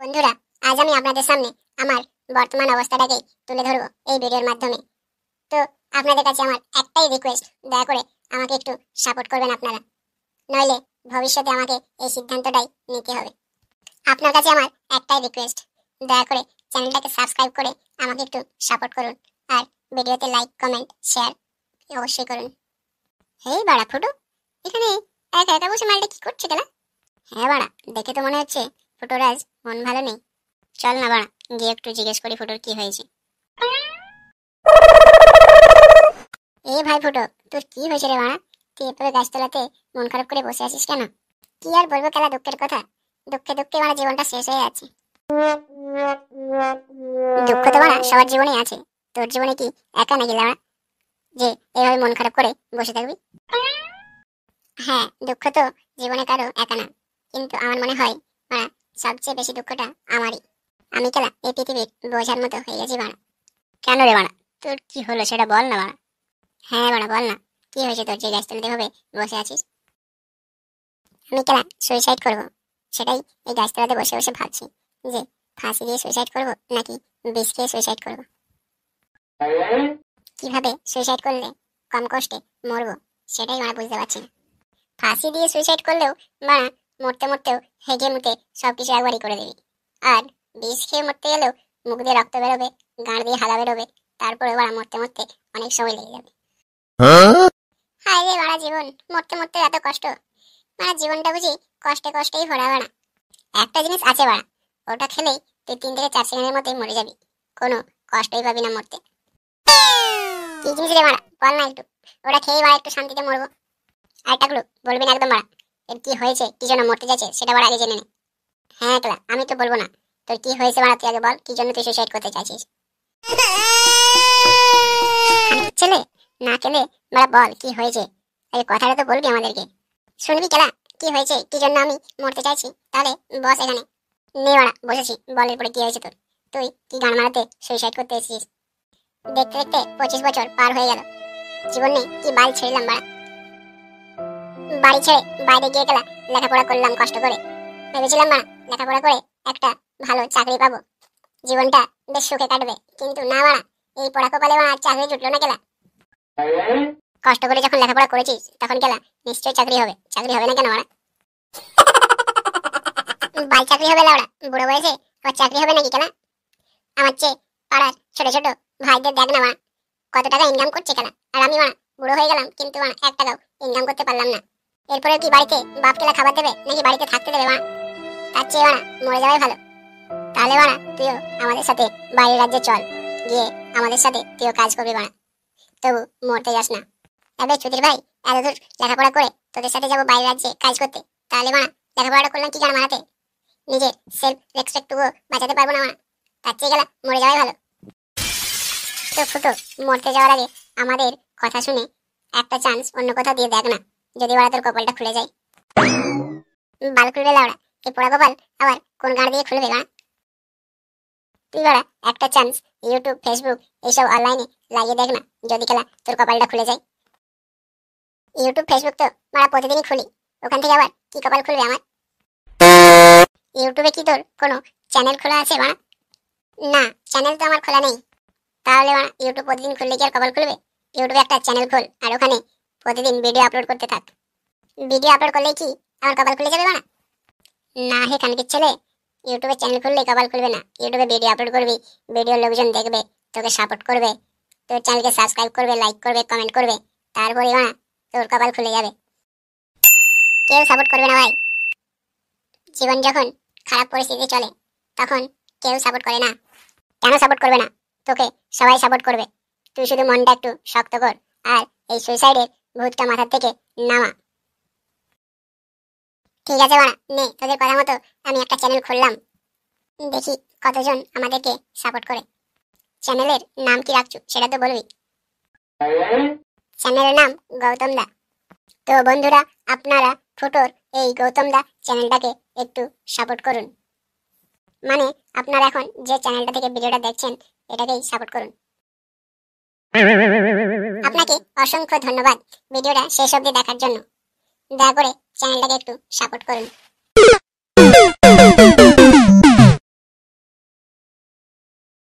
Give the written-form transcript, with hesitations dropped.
বন্ধুরা, আজ আমি আপনাদের সামনে আমার বর্তমান অবস্থাটাকে তুলে ধরবো এই ভিডিওর মাধ্যমে। তো আপনাদের কাছে আমার একটাই রিকোয়েস্ট, দয়া করে আমাকে একটু সাপোর্ট করবেন আপনারা, নইলে ভবিষ্যতে আমাকে এই সিদ্ধান্তটাই নিতে হবে। আপনার কাছে আমার একটাই রিকোয়েস্ট, দয়া করে চ্যানেলটাকে সাবস্ক্রাইব করে আমাকে একটু সাপোর্ট করুন, আর ভিডিওতে লাইক, কমেন্ট, শেয়ার অবশ্যই করুন। হেই বাড়া ফুটু, এখানে একা একা বসে মালটা কি করছে কেলা? হ্যাঁ বাড়া, দেখে তো মনে হচ্ছে ফুটোর আজ মন ভালো নেই। চল না বাড়া, গিয়ে একটু জিজ্ঞেস করি ফুটোর কি হয়েছে। এই ভাই ফুটো, তোর কি হয়েছে রে বাড়া? তুই এভাবে গাছতলাতে মন খারাপ করে বসে আছিস কেন? কি আর বলবো খেলা, দুঃখের কথা। দুঃখে দুঃখে বাড়া জীবনটা শেষ হয়ে যাচ্ছে। দুঃখ তো বাড়া সবার জীবনেই আছে, তোর জীবনে কি একা নাকি বাড়া যে এভাবে মন খারাপ করে বসে থাকবি? হ্যাঁ, দুঃখ তো জীবনে কারো একা না, কিন্তু আমার মনে হয় বাড়া সবচেয়ে বেশি দুঃখটা আমারই। আমি খেলা এই পৃথিবীর বোঝার মতো হয়ে গেছি বাড়া। কেন রে বাড়া, তোর কি হলো সেটা বল না বাড়া। হ্যাঁ বাড়া বল না, কি হয়েছে তোর যে গাছতলাতে ভাবে বসে আছিস? আমি খেলা সুইসাইড করবো, সেটাই এই গাছতলাতে বসে বসে ভাবছি যে ফাঁসি দিয়ে সুইসাইড করবো নাকি বিষ খেয়ে সুইসাইড করবো। কিভাবে সুইসাইড করলে কম কষ্টে মরবো সেটাই বাড়া বুঝতে পারছি না। ফাঁসি দিয়ে সুইসাইড করলেও বাড়া মরতে মরতেও হেগে মুতে সবকিছু একবারই করে দিবি, আর বিষ খেয়ে মরতে গেলেও মুখ দিয়ে রক্ত বেরোবে, গাঁড় দিয়ে হালা বেরোবে, তারপরে বাড়া মরতে মরতে অনেক সময় লেগে যাবে। হায় রে বাড়া জীবন, মরতে মরতে এত কষ্ট, বাড়া জীবনটা বুঝি কষ্টে কষ্টেই ভরা বাড়া। একটা জিনিস আছে বাড়া, ওটা খেলেই তুই 3 থেকে 4 সেকেন্ডের মধ্যেই মরে যাবি, কোনো কষ্টই পাবি না মরতে। কি জিনিস রে বাড়া, বল না একটু, ওটা খেয়েই বাড়া একটু শান্তিতে মরবো। আর একটা ক্লু বলবি না একদম বাড়া, এর কি হয়েছে, কি জন্য মরতে যাচ্ছে সেটা বাড়া আগে জেনে নে। হ্যাঁ ক্লা, আমি তো বলবো না, তোর কি হয়েছে বাড়া তুই আগে বল, কি জন্য তুই সুইসাইড করতে চাইছিস? ছেলে না কেলে বাড়া বল কি হয়েছে, আগে কথাটা তো বলবি আমাদেরকে। শুনবি কেলা, কি হয়েছে, কি জন্য আমি মরতে চাইছি, তাহলে বস এখানে। নে বাড়া বসেছি, বল এরপরে কি হয়েছে তোর, তুই কি গান মারাতে সুইসাইড করতে এসেছিস? দেখতে দেখতে 25 বছর পার হয়ে গেল, জীবনে কি বাল ছেড়লাম বাড়া। বাড়ি ছেড়ে বাইরে গিয়ে গেলা লেখাপড়া করলাম কষ্ট করে, ভেবেছিলাম না লেখাপড়া করে একটা ভালো চাকরি পাবো, জীবনটা বেশ সুখে কাটবে, কিন্তু না বাড়া, এই পড়া কপালে বাড়া চাকরি জুটলো না গেলা। কষ্ট করে যখন লেখাপড়া করেছিস তখন গেলা নিশ্চয়ই চাকরি হবে, চাকরি হবে না কেন বাড়া? বাল চাকরি হবে লাউড়া, বুড়ো বয়সে আবার চাকরি হবে নাকি কেলা? আমার চেয়ে পাড়ার ছোট ছোট ভাইদের দেখ না বাড়া কত টাকা ইনকাম করছে কেলা, আর আমি বাড়া বুড়ো হয়ে গেলাম কিন্তু বাড়া 1 টাকাও ইনকাম করতে পারলাম না। এরপরে কি বাড়িতে বাপ কেলা খাবার দেবে নাকি বাড়িতে থাকতে দেবে বাড়া? তার চেয়ে বাড়া মরে যাওয়াই ভালো। তাহলে বাড়া তুইও আমাদের সাথে বাইরের রাজ্যে চল, গিয়ে আমাদের সাথে তুইও কাজ করবি বাড়া, তবু মরতে যাস না। তবে চুদির ভাই, এতদূর লেখাপড়া করে তোদের সাথে যাবো বাইরের রাজ্যে কাজ করতে, তাহলে বাড়া লেখাপড়াটা করলাম কি গান মারাতে, নিজের সেলফ রেসপেক্টটুকু বাঁচাতে পারবো না বাড়া, তার চেয়ে গেলা মরে যাওয়াই ভালো। তো ফুটো, মরতে যাওয়ার আগে আমাদের কথা শুনে একটা চান্স অন্য কোথাও দিয়ে দেখ না, যদি বাড়া তোর কপালটা খুলে যায়। বাল খুলবে লাউড়া, এই পোড়া কপাল আবার কোন গাড় দিয়ে খুলবে বাড়া? তুই বাড়া একটা চান্স ইউটিউব, ফেসবুক এইসব অনলাইনে লাগিয়ে দেখ না, যদি খেলা তোর কপালটা খুলে যায়। ইউটিউব ফেসবুক তো বাড়া প্রতিদিনই খুলি, ওখান থেকে আবার কি কপাল খুলবে আমার? ইউটিউবে কি তোর কোনো চ্যানেল খোলা আছে বাড়া? না, চ্যানেল তো আমার খোলা নেই। তাহলে বাড়া ইউটিউব প্রতিদিন খুললে কি আর কপাল খুলবে? ইউটিউবে একটা চ্যানেল খোল, আর ওখানে প্রতিদিন ভিডিও আপলোড করতে থাক। ভিডিও আপলোড করলে কি আমার কপাল খুলে যাবে বাড়া? না হে কানকির ছেলে, ইউটিউবে চ্যানেল খুললে কপাল খুলবে না, ইউটিউবে ভিডিও আপলোড করবি, ভিডিওর লোকজন দেখবে, তোকে সাপোর্ট করবে, তোর চ্যানেলকে সাবস্ক্রাইব করবে, লাইক করবে, কমেন্ট করবে, তারপরে বাড়া তোর কপাল খুলে যাবে। কেউ সাপোর্ট করবে না ভাই, জীবন যখন খারাপ পরিস্থিতি চলে তখন কেউ সাপোর্ট করে না। কেন সাপোর্ট করবে না? তোকে সবাই সাপোর্ট করবে, তুই শুধু মনটা একটু শক্ত কর, আর এই সুইসাইডের ভূতটা মাথার থেকে নামা। ঠিক আছে বাড়া, নে তোদের কথা মতো আমি একটা চ্যানেল খুললাম, দেখি কতজন আমাদেরকে সাপোর্ট করে। চ্যানেলের নাম কি রাখছো সেটা তো বলবি। চ্যানেলের নাম গৌতম দা। তো বন্ধুরা, আপনারা ফুটোর এই গৌতম দা চ্যানেলটাকে একটু সাপোর্ট করুন, মানে আপনারা এখন যে চ্যানেলটা থেকে ভিডিওটা দেখছেন এটাকেই সাপোর্ট করুন। আপনাকে অসংখ্য ধন্যবাদ ভিডিওটা শেষ অবধি দেখার জন্য, দয়া করে চ্যানেলটাকে একটু সাপোর্ট করুন।